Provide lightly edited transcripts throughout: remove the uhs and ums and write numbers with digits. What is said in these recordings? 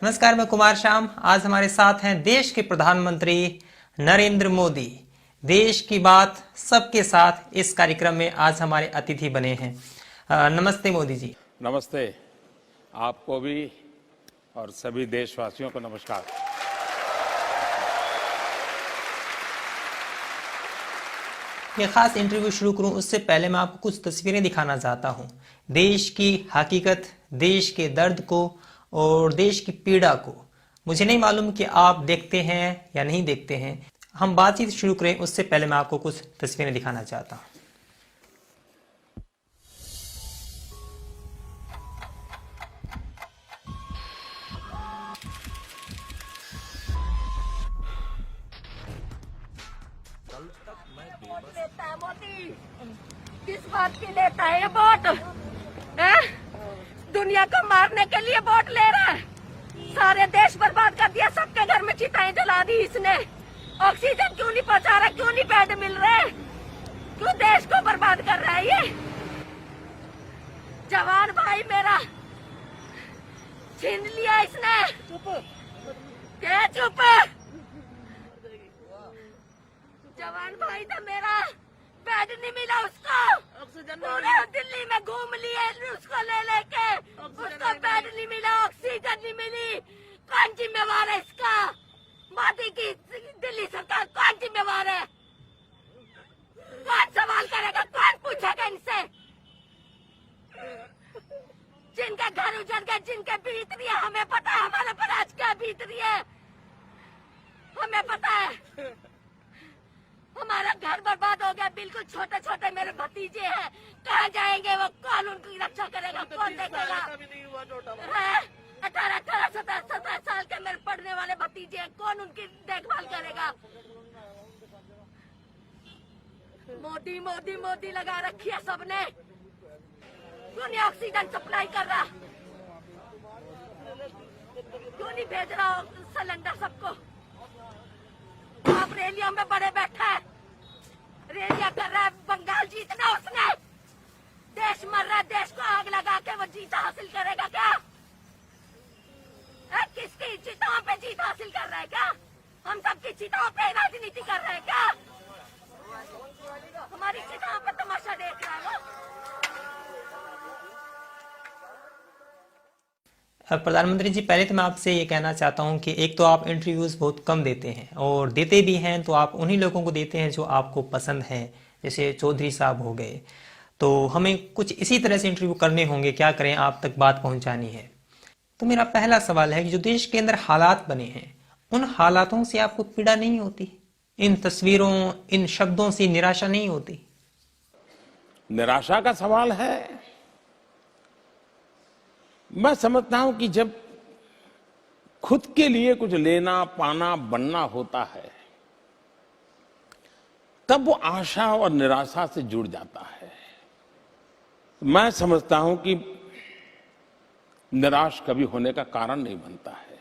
नमस्कार, मैं कुमार श्याम। आज हमारे साथ हैं देश के प्रधानमंत्री नरेंद्र मोदी। देश की बात सबके साथ इस कार्यक्रम में आज हमारे अतिथि बने हैं। नमस्ते मोदी जी। नमस्ते, आपको भी और सभी देशवासियों को नमस्कार। ये खास इंटरव्यू शुरू करूं उससे पहले मैं आपको कुछ तस्वीरें दिखाना चाहता हूं। देश की हकीकत, देश के दर्द को और देश की पीड़ा को। मुझे नहीं मालूम कि आप देखते हैं या नहीं देखते हैं। हम बातचीत शुरू करें उससे पहले मैं आपको कुछ तस्वीरें दिखाना चाहता हूं। वोट लेता है मोदी, किस बात की लेता है ये वोट? दुनिया को मारने के लिए वोट ले रहा है। सारे देश बर्बाद कर दिया, सबके घर में चिताएं जला दी इसने। ऑक्सीजन क्यों नहीं पहुंचा रहा, क्यों नहीं बेड मिल रहे, क्यों देश को बर्बाद कर रहा है ये जवान भाई मेरा? छीन लिया इसने। क्या चुप? जवान भाई था मेरा, बेड नहीं मिला उसको। पूरे दिल्ली में घूम लिए उसको ले लेके, उसको बेड नहीं मिला, ऑक्सीजन नहीं मिली। कौन जिम्मेवार है इसका? मोदी की दिल्ली सरकार कौन जिम्मेवार है? कौन सवाल करेगा, कौन पूछेगा इनसे? जिनका घर उजड़ गया, जिनके बीत रही है, हमें पता है हमारे पर आज क्या बीत रही है, हमें पता है। हमारा घर बर्बाद हो गया, बिल्कुल छोटे छोटे मेरे भतीजे हैं, कहाँ जाएंगे वो? कौन उनकी रक्षा करेगा, कौन देखेगा? 18, 17 साल के मेरे पढ़ने वाले भतीजे हैं, कौन उनकी देखभाल करेगा? मोदी मोदी मोदी लगा रखी है सबने। क्यों नहीं ऑक्सीजन सप्लाई कर रहा? क्यों नहीं भेज रहा सिलेंडर सबको? आप रैलियों में बड़े बैठा है, रैलियां कर रहा है। बंगाल जीतना उसने, देश मर रहा है, देश को आग लगा के वो जीत हासिल करेगा क्या? किसकी चिताओं पे जीत हासिल कर रहा है क्या? हम सबकी चिताओं पे राजनीति कर रहे हैं क्या? हमारी चिताओं पे तमाशा देख रहा है वो। प्रधानमंत्री जी, पहले तो मैं आपसे ये कहना चाहता हूं कि एक तो आप इंटरव्यूज़ बहुत कम देते हैं, और देते भी हैं तो आप उन्हीं लोगों को देते हैं जो आपको पसंद है, जैसे चौधरी साहब हो गए। तो हमें कुछ इसी तरह से इंटरव्यू करने होंगे, क्या करें, आप तक बात पहुंचानी है। तो मेरा पहला सवाल है कि जो देश के अंदर हालात बने हैं, उन हालातों से आपको पीड़ा नहीं होती? इन तस्वीरों, इन शब्दों से निराशा नहीं होती? निराशा का सवाल है। मैं समझता हूं कि जब खुद के लिए कुछ लेना पाना बनना होता है, तब वो आशा और निराशा से जुड़ जाता है। मैं समझता हूं कि निराश कभी होने का कारण नहीं बनता है।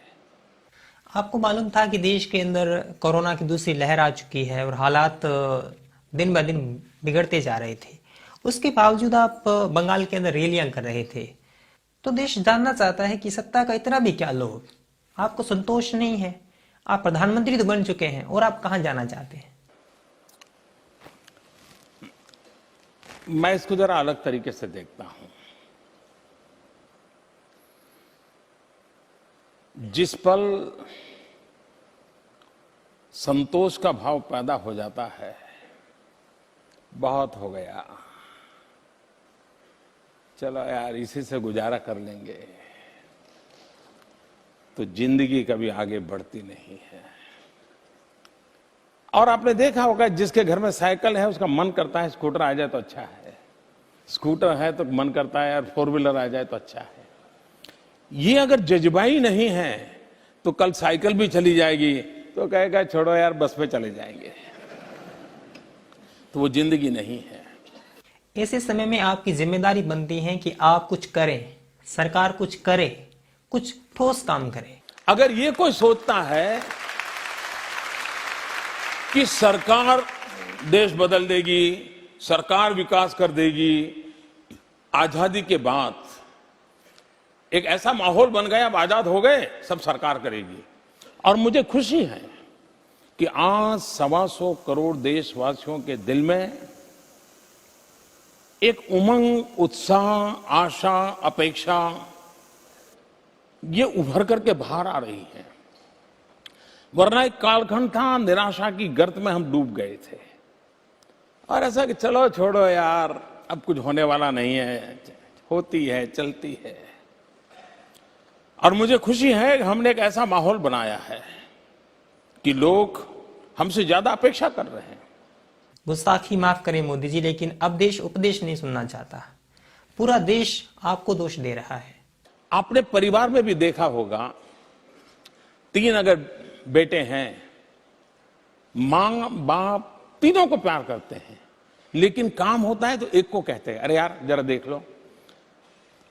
आपको मालूम था कि देश के अंदर कोरोना की दूसरी लहर आ चुकी है और हालात दिन ब दिन बिगड़ते जा रहे थे, उसके बावजूद आप बंगाल के अंदर रैलियां कर रहे थे। तो देश जानना चाहता है कि सत्ता का इतना भी क्या लोभ, आपको संतोष नहीं है? आप प्रधानमंत्री तो बन चुके हैं, और आप कहां जाना चाहते हैं? मैं इसको जरा अलग तरीके से देखता हूं। जिस पल संतोष का भाव पैदा हो जाता है, बहुत हो गया, चलो यार इसी से गुजारा कर लेंगे, तो जिंदगी कभी आगे बढ़ती नहीं है। और आपने देखा होगा, जिसके घर में साइकिल है उसका मन करता है स्कूटर आ जाए तो अच्छा है, स्कूटर है तो मन करता है यार 4 व्हीलर आ जाए तो अच्छा है। ये अगर जज्बा ही नहीं है तो कल साइकिल भी चली जाएगी तो कहेगा छोड़ो यार बस पे चले जाएंगे, तो वो जिंदगी नहीं है। ऐसे समय में आपकी जिम्मेदारी बनती है कि आप कुछ करें, सरकार कुछ करे, कुछ ठोस काम करे। अगर ये कोई सोचता है कि सरकार देश बदल देगी, सरकार विकास कर देगी, आजादी के बाद एक ऐसा माहौल बन गया, अब आजाद हो गए, सब सरकार करेगी। और मुझे खुशी है कि आज 125 करोड़ देशवासियों के दिल में एक उमंग, उत्साह, आशा, अपेक्षा ये उभर करके बाहर आ रही है। वरना एक कालखंड था, निराशा की गर्त में हम डूब गए थे और ऐसा कि चलो छोड़ो यार, अब कुछ होने वाला नहीं है, होती है, चलती है। और मुझे खुशी है कि हमने एक ऐसा माहौल बनाया है कि लोग हमसे ज्यादा अपेक्षा कर रहे हैं। गुस्ताखी माफ करें मोदी जी, लेकिन अब देश उपदेश नहीं सुनना चाहता। पूरा देश आपको दोष दे रहा है। आपने परिवार में भी देखा होगा, 3 अगर बेटे हैं, मां बाप तीनों को प्यार करते हैं, लेकिन काम होता है तो एक को कहते हैं, अरे यार जरा देख लो।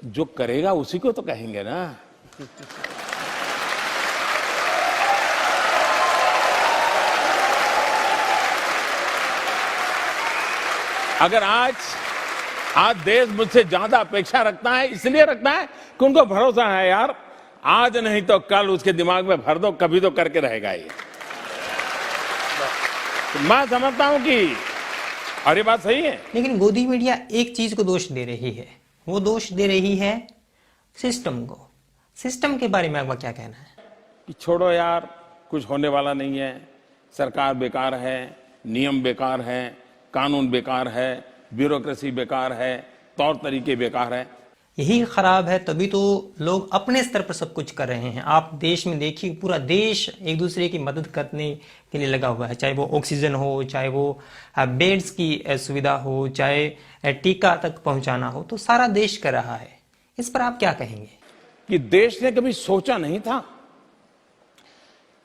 जो करेगा उसी को तो कहेंगे ना। अगर आज देश मुझसे ज्यादा अपेक्षा रखता है, इसलिए रखता है कि उनको भरोसा है यार, आज नहीं तो कल उसके दिमाग में भर दो, कभी तो करके रहेगा ये। तो मैं समझता हूं कि, और ये बात सही है। लेकिन गोदी मीडिया एक चीज को दोष दे रही है, वो दोष दे रही है सिस्टम को। सिस्टम के बारे में आपका क्या कहना है? कि छोड़ो यार, कुछ होने वाला नहीं है, सरकार बेकार है, नियम बेकार है, कानून बेकार है, ब्यूरोक्रेसी बेकार है, तौर तरीके बेकार है। यही खराब है, तभी तो लोग अपने स्तर पर सब कुछ कर रहे हैं। आप देश में देखिए, पूरा देश एक दूसरे की मदद करने के लिए लगा हुआ है, चाहे वो ऑक्सीजन हो, चाहे वो बेड्स की सुविधा हो, चाहे टीका तक पहुंचाना हो, तो सारा देश कर रहा है। इस पर आप क्या कहेंगे? कि देश ने कभी सोचा नहीं था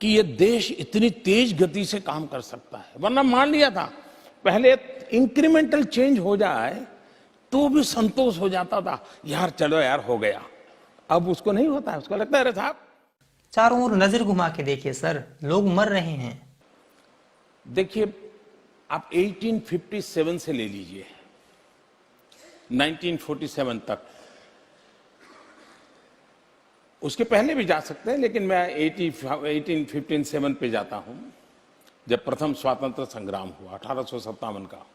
कि ये देश इतनी तेज गति से काम कर सकता है। वरना मान लिया था, पहले इंक्रीमेंटल चेंज हो जाए तो भी संतोष हो जाता था, यार चलो यार हो गया। अब उसको नहीं होता है, उसको लगता है अरे साहब। चारों ओर नजर घुमा के देखिए सर, लोग मर रहे हैं। देखिए, आप 1857 से ले लीजिए 1947 तक, उसके पहले भी जा सकते हैं, लेकिन मैं 1857 पे जाता हूं, जब प्रथम स्वतंत्र संग्राम हुआ 1857 का।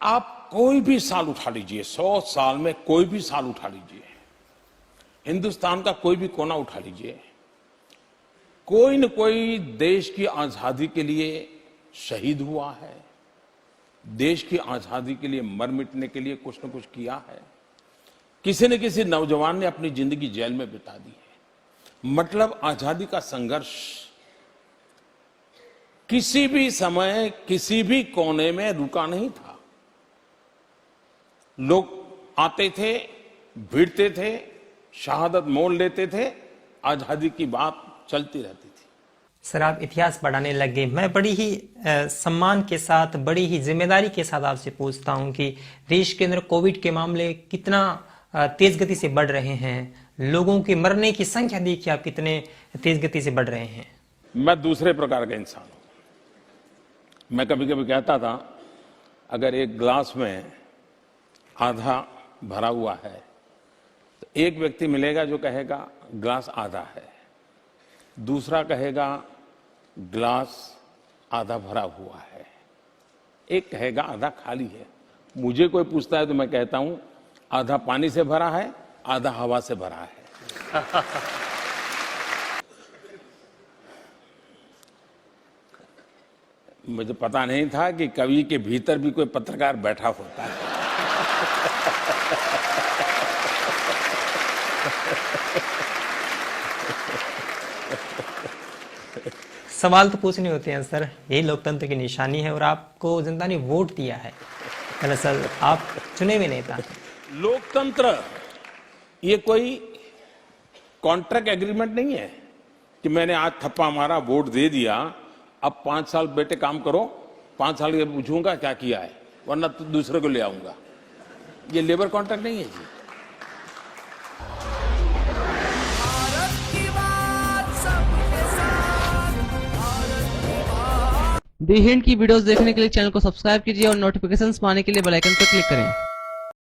आप कोई भी साल उठा लीजिए, 100 साल में कोई भी साल उठा लीजिए, हिंदुस्तान का कोई भी कोना उठा लीजिए, कोई न कोई देश की आजादी के लिए शहीद हुआ है, देश की आजादी के लिए मर मिटने के लिए कुछ न कुछ किया है। किसी न किसी नौजवान ने अपनी जिंदगी जेल में बिता दी है। मतलब आजादी का संघर्ष किसी भी समय, किसी भी कोने में रुका नहीं था। लोग आते थे, भिड़ते थे, शहादत मोल लेते थे, आजादी की बात चलती रहती थी। सर, आप इतिहास पढ़ाने लग गए। मैं बड़ी ही सम्मान के साथ, बड़ी ही जिम्मेदारी के साथ आपसे पूछता हूं कि देश के अंदर कोविड के मामले कितना तेज गति से बढ़ रहे हैं। लोगों के मरने की संख्या देखिए आप, कितने तेज गति से बढ़ रहे हैं। मैं दूसरे प्रकार का इंसान हूं। मैं कभी कभी कहता था, अगर एक ग्लास में आधा भरा हुआ है तो एक व्यक्ति मिलेगा जो कहेगा ग्लास आधा है, दूसरा कहेगा ग्लास आधा भरा हुआ है, एक कहेगा आधा खाली है। मुझे कोई पूछता है तो मैं कहता हूं आधा पानी से भरा है, आधा हवा से भरा है। मुझे पता नहीं था कि कवि के भीतर भी कोई पत्रकार बैठा होता है। सवाल तो पूछने होते हैं सर, यही लोकतंत्र की निशानी है। और आपको जनता ने वोट दिया है, दरअसल आप चुने हुए नेता। लोकतंत्र ये कोई कॉन्ट्रैक्ट एग्रीमेंट नहीं है कि मैंने आज थप्पा मारा, वोट दे दिया, अब 5 साल बेटे काम करो, 5 साल के पूछूंगा क्या किया है, वरना तो दूसरे को ले आऊंगा। ये लेबर कॉन्ट्रैक्ट नहीं है जी। दी हिंद की वीडियोस देखने के लिए चैनल को सब्सक्राइब कीजिए और नोटिफिकेशंस पाने के लिए बेल आइकन पर क्लिक करें।